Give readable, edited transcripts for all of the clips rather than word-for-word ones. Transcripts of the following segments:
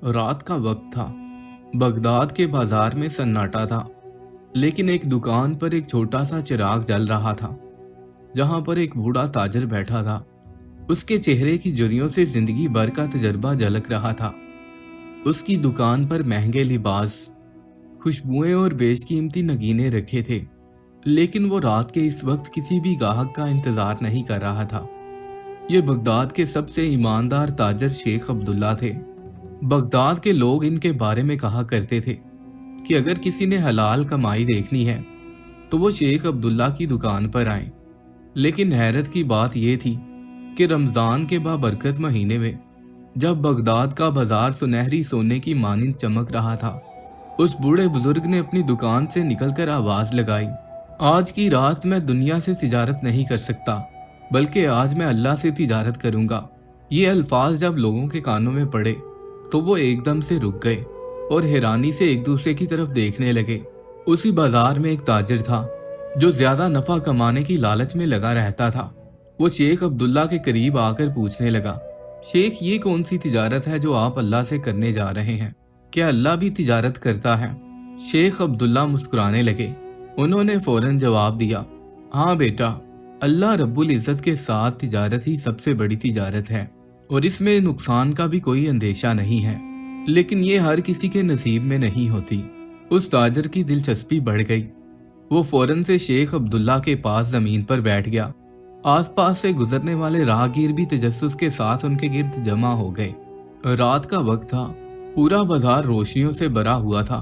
रात का वक्त था। बगदाद के बाजार में सन्नाटा था, लेकिन एक दुकान पर एक छोटा सा चिराग जल रहा था, जहां पर एक बूढ़ा ताजर बैठा था। उसके चेहरे की झुर्रियों से जिंदगी भर का तजर्बा झलक रहा था। उसकी दुकान पर महंगे लिबास, खुशबुएं और बेशकीमती नगीने रखे थे, लेकिन वो रात के इस वक्त किसी भी ग्राहक का इंतजार नहीं कर रहा था। ये बगदाद के सबसे ईमानदार ताजर शेख अब्दुल्ला थे। बगदाद के लोग इनके बारे में कहा करते थे कि अगर किसी ने हलाल कमाई देखनी है तो वो शेख अब्दुल्ला की दुकान पर आए। लेकिन हैरत की बात यह थी कि रमजान के बाबरकत महीने में, जब बगदाद का बाजार सुनहरी सोने की मानिंद चमक रहा था, उस बूढ़े बुजुर्ग ने अपनी दुकान से निकलकर आवाज लगाई, आज की रात मैं दुनिया से तिजारत नहीं कर सकता, बल्कि आज मैं अल्लाह से तिजारत करूंगा। ये अल्फाज जब लोगों के कानों में पड़े तो वो एकदम से रुक गए और हैरानी से एक दूसरे की तरफ देखने लगे। उसी बाजार में एक ताजिर था जो ज्यादा नफा कमाने की लालच में लगा रहता था। वो शेख अब्दुल्ला के करीब आकर पूछने लगा, शेख, ये कौन सी तिजारत है जो आप अल्लाह से करने जा रहे हैं? क्या अल्लाह भी तिजारत करता है? शेख अब्दुल्ला मुस्कुराने लगे। उन्होंने फौरन जवाब दिया, हाँ बेटा, अल्लाह रब्बुल इज्जत के साथ तिजारत ही सबसे बड़ी तिजारत है और इसमें नुकसान का भी कोई अंदेशा नहीं है, लेकिन ये हर किसी के नसीब में नहीं होती। उस ताजर की दिलचस्पी बढ़ गई। वो फौरन से शेख अब्दुल्ला के पास जमीन पर बैठ गया। आसपास से गुजरने वाले राहगीर भी तजस्सुस के साथ उनके गिर्द जमा हो गए। रात का वक्त था, पूरा बाजार रोशनियों से भरा हुआ था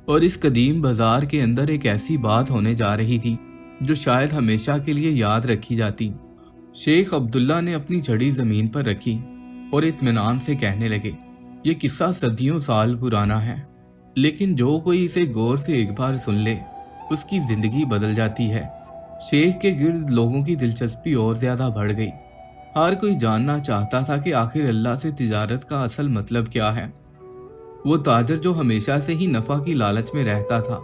और इस कदीम बाजार के अंदर एक ऐसी बात होने जा रही थी जो शायद हमेशा के लिए याद रखी जाती। शेख अब्दुल्ला ने अपनी छड़ी जमीन पर रखी और इत्मीनान से कहने लगे, ये किस्सा सदियों साल पुराना है, लेकिन जो कोई इसे गौर से एक बार सुन ले उसकी जिंदगी बदल जाती है। शेख के गिर्द लोगों की दिलचस्पी और ज्यादा बढ़ गई। हर कोई जानना चाहता था कि आखिर अल्लाह से तिजारत का असल मतलब क्या है। वो ताजर जो हमेशा से ही नफा की लालच में रहता था,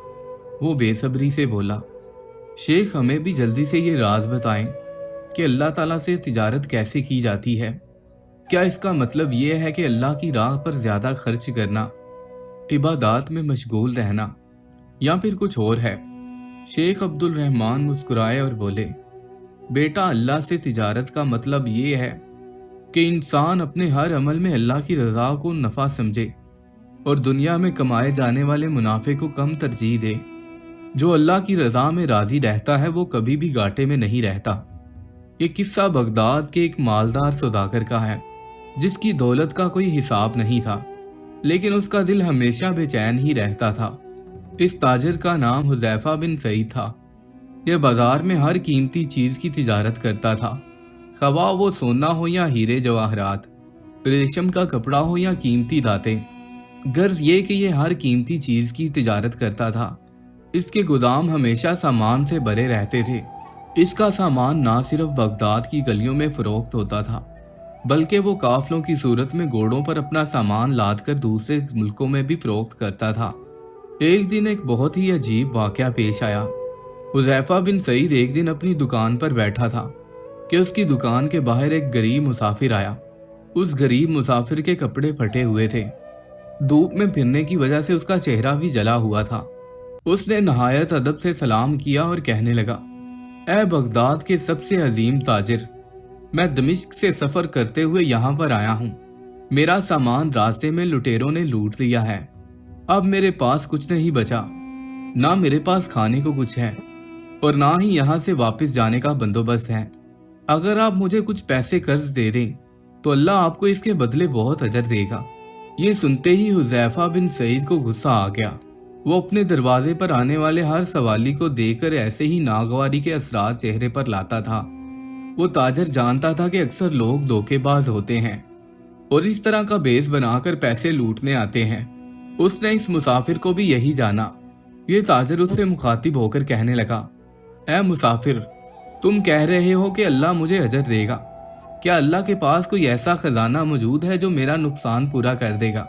वो बेसब्री से बोला, शेख, हमें भी जल्दी से ये राज बताएं कि अल्लाह ताला से तिजारत कैसे की जाती है। क्या इसका मतलब ये है कि अल्लाह की राह पर ज्यादा खर्च करना, इबादत में मशगूल रहना, या फिर कुछ और है? शेख अब्दुल रहमान मुस्कुराए और बोले, बेटा, अल्लाह से तिजारत का मतलब ये है कि इंसान अपने हर अमल में अल्लाह की रजा को नफा समझे और दुनिया में कमाए जाने वाले मुनाफे को कम तरजीह दे। जो अल्लाह की रजा में राजी रहता है वो कभी भी घाटे में नहीं रहता। ये किस्सा बगदाद के एक मालदार सौदागर का है जिसकी दौलत का कोई हिसाब नहीं था, लेकिन उसका दिल हमेशा बेचैन ही रहता था। इस ताजिर का नाम हुज़ैफा बिन सईद था। यह बाजार में हर कीमती चीज की तिजारत करता था, खवा वो सोना हो या हीरे जवाहरात, रेशम का कपड़ा हो या कीमती धातें। गर्ज ये कि ये हर कीमती चीज की तिजारत करता था। इसके गोदाम हमेशा सामान से भरे रहते थे। इसका सामान ना सिर्फ बगदाद की गलियों में फरोख्त होता था, बल्कि वो काफलों की सूरत में घोड़ों पर अपना सामान लाद कर दूसरे मुल्कों में भी फरोख्त करता था। एक दिन एक बहुत ही अजीब वाकया पेश आया। हुज़ैफा बिन सईद एक दिन अपनी दुकान पर बैठा था कि उसकी दुकान के बाहर एक गरीब मुसाफिर आया। उस गरीब मुसाफिर के कपड़े फटे हुए थे। धूप में फिरने की वजह से उसका चेहरा भी जला हुआ था। उसने नहायत अदब से सलाम किया और कहने लगा, ऐ बगदाद के सबसे अजीम ताजिर, मैं दमिश्क से सफर करते हुए यहाँ पर आया हूँ। मेरा सामान रास्ते में लुटेरों ने लूट लिया है। अब मेरे पास कुछ नहीं बचा, ना मेरे पास खाने को कुछ है और ना ही यहाँ से वापस जाने का बंदोबस्त है। अगर आप मुझे कुछ पैसे कर्ज दे दें तो अल्लाह आपको इसके बदले बहुत अजर देगा। ये सुनते ही हुज़ैफा बिन सईद को गुस्सा आ गया। वो अपने दरवाजे पर आने वाले हर सवाली को देखकर ऐसे ही नागवारी के असरात चेहरे पर लाता था। वो ताजर जानता था कि अक्सर लोग धोखेबाज होते हैं और इस तरह का बेस बनाकर पैसे लूटने आते हैं। उसने इस मुसाफिर को भी यही जाना। ये ताजर उससे मुखातिब होकर कहने लगा, ऐ मुसाफिर, तुम कह रहे हो कि अल्लाह मुझे अजर देगा। क्या अल्लाह के पास कोई ऐसा खजाना मौजूद है जो मेरा नुकसान पूरा कर देगा?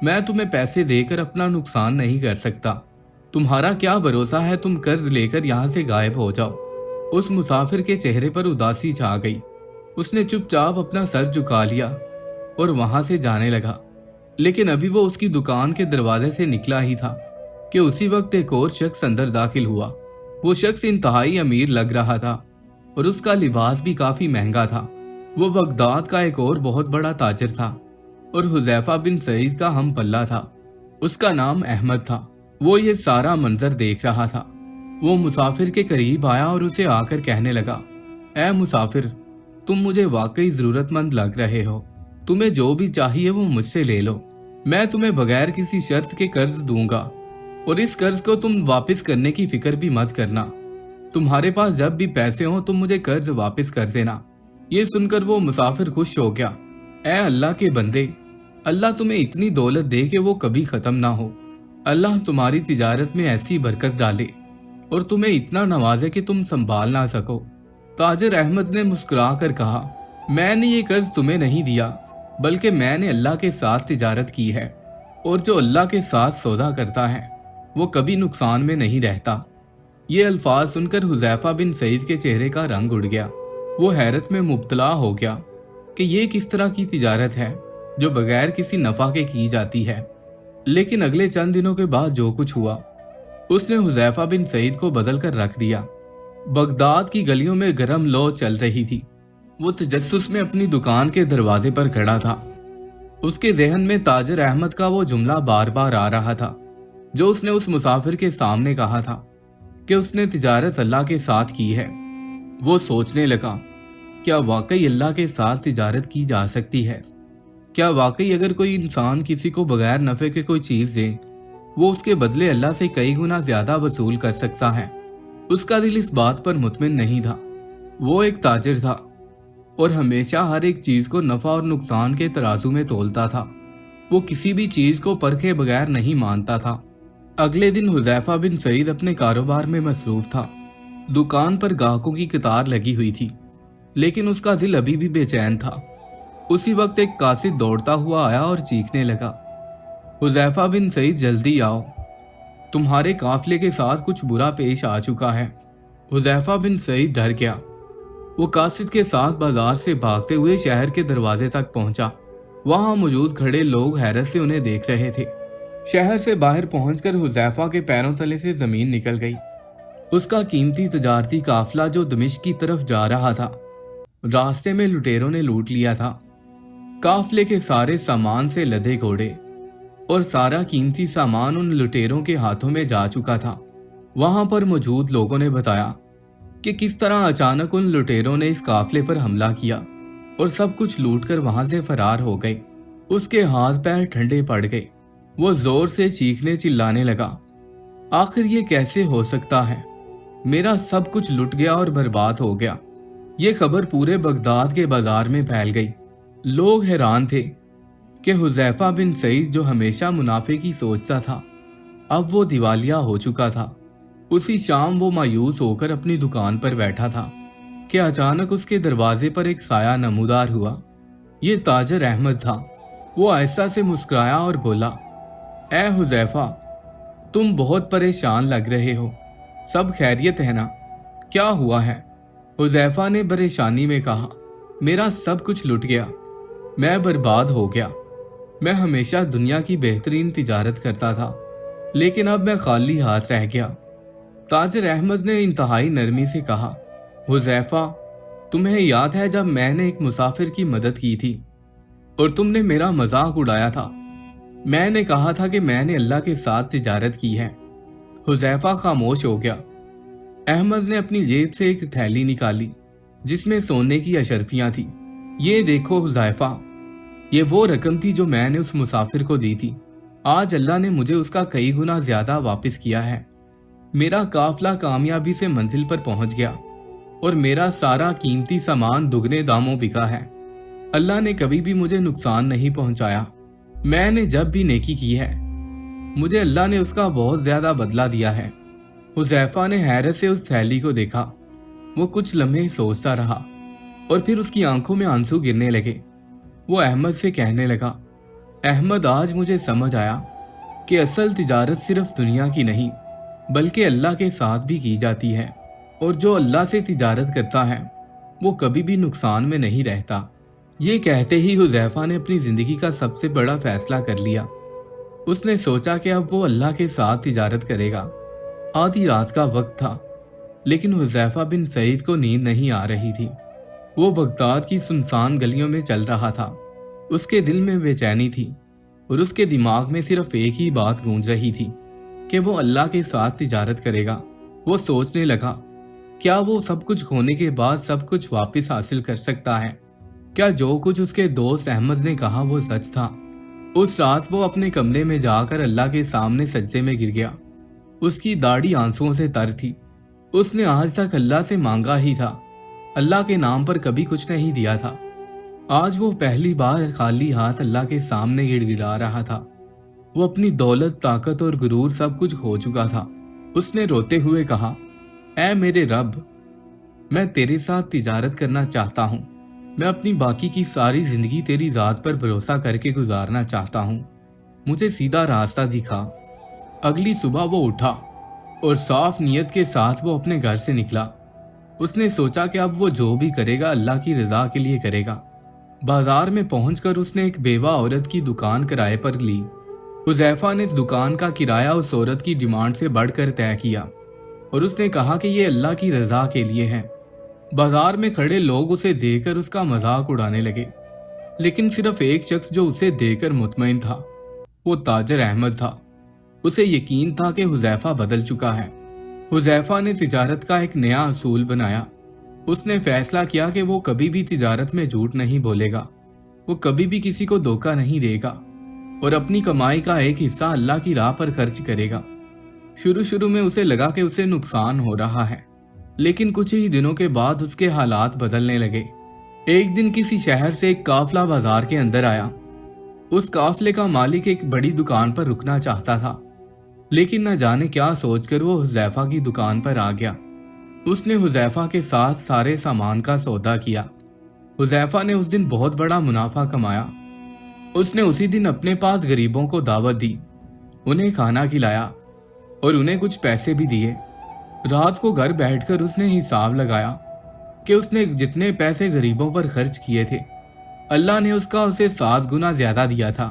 मैं तुम्हें पैसे देकर अपना नुकसान नहीं कर सकता। तुम्हारा क्या भरोसा है तुम कर्ज लेकर यहाँ से गायब हो जाओ। उस मुसाफिर के चेहरे पर उदासी छा गई। उसने चुपचाप अपना सर झुका लिया और वहां से जाने लगा। लेकिन अभी वो उसकी दुकान के दरवाजे से निकला ही था कि उसी वक्त एक और शख्स अंदर दाखिल हुआ। वो शख्स इंतहाई अमीर लग रहा था और उसका लिबास भी काफी महंगा था। वो बगदाद का एक और बहुत बड़ा ताजिर था और हुज़ैफा बिन सईद का हम पल्ला था। उसका नाम अहमद था। वो ये सारा मंजर देख रहा था। वो मुसाफिर के करीब आया और उसे आकर कहने लगा, ऐ मुसाफिर, तुम मुझे वाकई जरूरतमंद लग रहे हो। तुम्हें जो भी चाहिए वो मुझसे ले लो। मैं तुम्हें बगैर किसी शर्त के कर्ज दूंगा और इस कर्ज को तुम वापस करने की फिक्र भी मत करना। तुम्हारे पास जब भी पैसे हो तुम मुझे कर्ज वापस कर देना। ये सुनकर वो मुसाफिर खुश हो गया। ऐ अल्लाह के बंदे, अल्लाह तुम्हें इतनी दौलत दे कि वो कभी खत्म ना हो। अल्लाह तुम्हारी तिजारत में ऐसी बरकत डाले और तुम्हें इतना नवाजे कि तुम संभाल ना सको। ताजिर अहमद ने मुस्कुरा कर कहा, मैंने ये कर्ज तुम्हें नहीं दिया, बल्कि मैंने अल्लाह के साथ तिजारत की है और जो अल्लाह के साथ सौदा करता है वो कभी नुकसान में नहीं रहता। ये अल्फाज सुनकर हुज़ैफा बिन सईद के चेहरे का रंग उड़ गया। वो हैरत में मुब्तला हो गया कि ये किस तरह की तिजारत है जो बगैर किसी नफा के की जाती है। लेकिन अगले चंद दिनों के बाद जो कुछ हुआ उसने हुज़ैफा बिन सईद को बदल कर रख दिया। बगदाद की गलियों में गरम लौ चल रही थी। वो तजस्सुस में अपनी दुकान के दरवाजे पर खड़ा था। उसके जहन में ताजिर अहमद का वो जुमला बार बार आ रहा था जो उसने उस मुसाफिर के सामने कहा था कि उसने तिजारत अल्लाह के साथ की है। वो सोचने लगा, क्या वाकई अल्लाह के साथ तिजारत की जा सकती है? क्या वाकई अगर कोई इंसान किसी को बगैर नफे के कोई चीज दे वो उसके बदले अल्लाह से कई गुना ज्यादा वसूल कर सकता है? उसका दिल इस बात पर मुतमिन नहीं था। वो एक ताजिर था और हमेशा हर एक चीज को नफा और नुकसान के तराजू में तोलता था। वो किसी भी चीज को परखे बगैर नहीं मानता था। अगले दिन हुज़ैफा बिन सईद अपने कारोबार में मसरूफ था। दुकान पर ग्राहकों की कतार लगी हुई थी, लेकिन उसका दिल अभी भी बेचैन था। उसी वक्त एक कासिद दौड़ता हुआ आया और चीखने लगा, हुज़ैफा बिन सईद, जल्दी आओ, तुम्हारे काफिले के साथ कुछ बुरा पेश आ चुका है। हुज़ैफा बिन सईद डर गया। वो कासिद के साथ बाजार से भागते हुए शहर के दरवाजे तक पहुंचा। वहां मौजूद खड़े लोग हैरत से उन्हें देख रहे थे। शहर से बाहर पहुंचकर हुज़ैफा के पैरों तले से जमीन निकल गई। उसका कीमती तजारती काफिला जो दमिश्क की तरफ जा रहा था, रास्ते में लुटेरों ने लूट लिया था। काफिले के सारे सामान से लदे घोड़े और सारा कीमती सामान उन लुटेरों के हाथों में जा चुका था। वहां पर मौजूद लोगों ने बताया कि किस तरह अचानक उन लुटेरों ने इस काफिले पर हमला किया और सब कुछ लूटकर वहां से फरार हो गए। उसके हाथ पैर ठंडे पड़ गए। वो जोर से चीखने चिल्लाने लगा, आखिर ये कैसे हो सकता है? मेरा सब कुछ लुट गया और बर्बाद हो गया। ये खबर पूरे बगदाद के बाजार में फैल गई। लोग हैरान थे कि हुज़ैफा बिन सईद जो हमेशा मुनाफे की सोचता था, अब वो दिवालिया हो चुका था। उसी शाम वो मायूस होकर अपनी दुकान पर बैठा था कि अचानक उसके दरवाजे पर एक साया नमूदार हुआ। ये ताजिर अहमद था। वो आहिस्ता से मुस्कुराया और बोला, ऐ हुज़ैफा, तुम बहुत परेशान लग रहे हो, सब खैरियत है ना? क्या हुआ है? हुज़ैफा ने परेशानी में कहा, मेरा सब कुछ लुट गया, मैं बर्बाद हो गया। मैं हमेशा दुनिया की बेहतरीन तिजारत करता था, लेकिन अब मैं खाली हाथ रह गया। ताजिर अहमद ने इंतहाई नरमी से कहा, हुज़ैफा, तुम्हें याद है जब मैंने एक मुसाफिर की मदद की थी और तुमने मेरा मजाक उड़ाया था? मैंने कहा था कि मैंने अल्लाह के साथ तिजारत की है। हुज़ैफा खामोश हो गया। अहमद ने अपनी जेब से एक थैली निकाली जिसमें सोने की अशरफियां थी। ये देखो हुज़ैफा, ये वो रकम थी जो मैंने उस मुसाफिर को दी थी। आज अल्लाह ने मुझे उसका कई गुना ज्यादा वापस किया है। मेरा काफिला कामयाबी से मंजिल पर पहुंच गया और मेरा सारा कीमती सामान दुगने दामों बिका है। अल्लाह ने कभी भी मुझे नुकसान नहीं पहुंचाया। मैंने जब भी नेकी की है मुझे अल्लाह ने उसका बहुत ज्यादा बदला दिया है। हुज़ैफा ने हैरत से उस थैली को देखा। वो कुछ लम्हे सोचता रहा और फिर उसकी आंखों में आंसू गिरने लगे। वो अहमद से कहने लगा, अहमद, आज मुझे समझ आया कि असल तिजारत सिर्फ दुनिया की नहीं बल्कि अल्लाह के साथ भी की जाती है, और जो अल्लाह से तिजारत करता है वो कभी भी नुकसान में नहीं रहता। ये कहते ही हुज़ैफा ने अपनी जिंदगी का सबसे बड़ा फैसला कर लिया। उसने सोचा कि अब वो अल्लाह के साथ तिजारत करेगा। आधी रात का वक्त था, लेकिन हुज़ैफा बिन सईद को नींद नहीं आ रही थी। वो बगदाद की सुनसान गलियों में चल रहा था। उसके दिल में बेचैनी थी और उसके दिमाग में सिर्फ एक ही बात गूंज रही थी कि वो अल्लाह के साथ तिजारत करेगा। वो सोचने लगा, क्या वो सब कुछ खोने के बाद सब कुछ वापस हासिल कर सकता है? क्या जो कुछ उसके दोस्त अहमद ने कहा वो सच था? उस रात वो अपने कमरे में जाकर अल्लाह के सामने सजदे में गिर गया। उसकी दाढ़ी आंसुओं से तर थी। उसने आज तक अल्लाह से मांगा ही था, अल्लाह के नाम पर कभी कुछ नहीं दिया था। आज वो पहली बार खाली हाथ अल्लाह के सामने गिड़गिड़ा रहा था। वो अपनी दौलत, ताकत और गुरूर सब कुछ खो चुका था। उसने रोते हुए कहा, ऐ मेरे रब, मैं तेरे साथ तिजारत करना चाहता हूँ। मैं अपनी बाकी की सारी जिंदगी तेरी ज़ात पर भरोसा करके गुजारना चाहता हूँ। मुझे सीधा रास्ता दिखा। अगली सुबह वो उठा और साफ नीयत के साथ वो अपने घर से निकला। उसने सोचा कि अब वो जो भी करेगा अल्लाह की रजा के लिए करेगा। बाजार में पहुंचकर उसने एक बेवा औरत की दुकान किराए पर ली। हुज़ैफा ने दुकान का किराया उस औरत की डिमांड से बढ़कर तय किया और उसने कहा कि ये अल्लाह की रजा के लिए है। बाजार में खड़े लोग उसे देखकर उसका मजाक उड़ाने लगे, लेकिन सिर्फ एक शख्स जो उसे देखकर मुतमईन था, वो ताजर अहमद था। उसे यकीन था कि हुज़ैफा बदल चुका है। हुज़ैफा ने तिजारत का एक नया असूल बनाया। उसने फैसला किया कि वो कभी भी तिजारत में झूठ नहीं बोलेगा, वो कभी भी किसी को धोखा नहीं देगा और अपनी कमाई का एक हिस्सा अल्लाह की राह पर खर्च करेगा। शुरू में उसे लगा कि उसे नुकसान हो रहा है, लेकिन कुछ ही दिनों के बाद उसके हालात बदलने लगे। एक दिन किसी शहर से एक काफिला बाजार के अंदर आया। उस काफिले का मालिक एक बड़ी दुकान पर रुकना चाहता था, लेकिन न जाने क्या सोचकर वो हुज़ैफा की दुकान पर आ गया। उसने हुज़ैफा के साथ सारे सामान का सौदा किया। हुज़ैफा ने उस दिन बहुत बड़ा मुनाफा कमाया। उसने उसी दिन अपने पास गरीबों को दावत दी, उन्हें खाना खिलाया और उन्हें कुछ पैसे भी दिए। रात को घर बैठकर उसने हिसाब लगाया कि उसने जितने पैसे गरीबों पर खर्च किए थे, अल्लाह ने उसका उसे 7 गुना ज्यादा दिया था।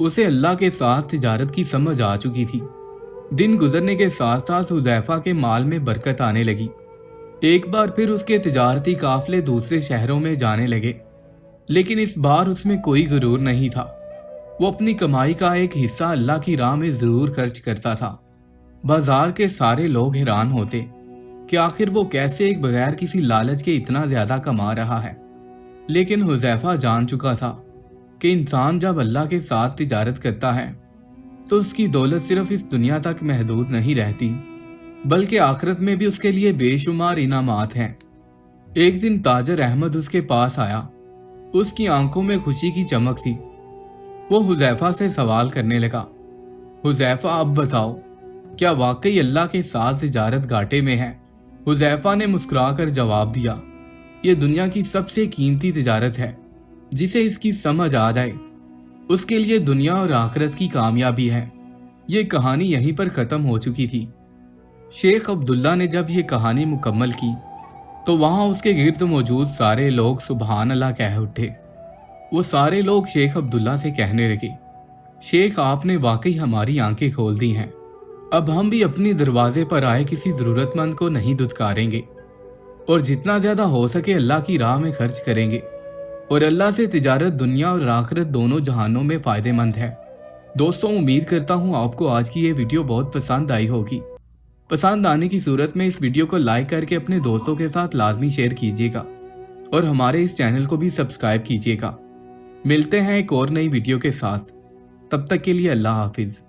उसे अल्लाह के साथ तिजारत की समझ आ चुकी थी। दिन गुजरने के साथ साथ हुज़ैफा के माल में बरकत आने लगी। एक बार फिर उसके तिजारती काफिले दूसरे शहरों में जाने लगे, लेकिन इस बार उसमें कोई गुरूर नहीं था। वो अपनी कमाई का एक हिस्सा अल्लाह की राह में जरूर खर्च करता था। बाजार के सारे लोग हैरान होते कि आखिर वो कैसे एक बगैर किसी लालच के इतना ज्यादा कमा रहा है। लेकिन हुज़ैफा जान चुका था कि इंसान जब अल्लाह के साथ तिजारत करता है तो उसकी दौलत सिर्फ इस दुनिया तक महदूद नहीं रहती, बल्कि आखिरत में भी उसके लिए बेशुमार इनामात हैं। एक दिन ताजर अहमद उसके पास आया। उसकी आंखों में खुशी की चमक थी। वो हुज़ैफा से सवाल करने लगा, हुज़ैफा अब बताओ, क्या वाकई अल्लाह के साथ तिजारत घाटे में है? हुज़ैफा ने मुस्कुराकर जवाब दिया, ये दुनिया की सबसे कीमती तिजारत है। जिसे इसकी समझ आ जाए उसके लिए दुनिया और आखिरत की कामयाबी है। ये कहानी यहीं पर खत्म हो चुकी थी। शेख अब्दुल्ला ने जब ये कहानी मुकम्मल की तो वहां उसके गिर्द मौजूद सारे लोग सुबहान अल्लाह कह उठे। वो सारे लोग शेख अब्दुल्ला से कहने लगे, शेख आपने वाकई हमारी आंखें खोल दी हैं। अब हम भी अपनी दरवाजे पर आए किसी जरूरतमंद को नहीं दुत्कारेंगे और जितना ज्यादा हो सके अल्लाह की राह में खर्च करेंगे और अल्लाह से तिजारत दुनिया और आखिरत दोनों जहानों में फायदेमंद है। दोस्तों, उम्मीद करता हूँ आपको आज की ये वीडियो बहुत पसंद आई होगी। पसंद आने की सूरत में इस वीडियो को लाइक करके अपने दोस्तों के साथ लाजमी शेयर कीजिएगा और हमारे इस चैनल को भी सब्सक्राइब कीजिएगा। मिलते हैं एक और नई वीडियो के साथ, तब तक के लिए अल्लाह हाफिज।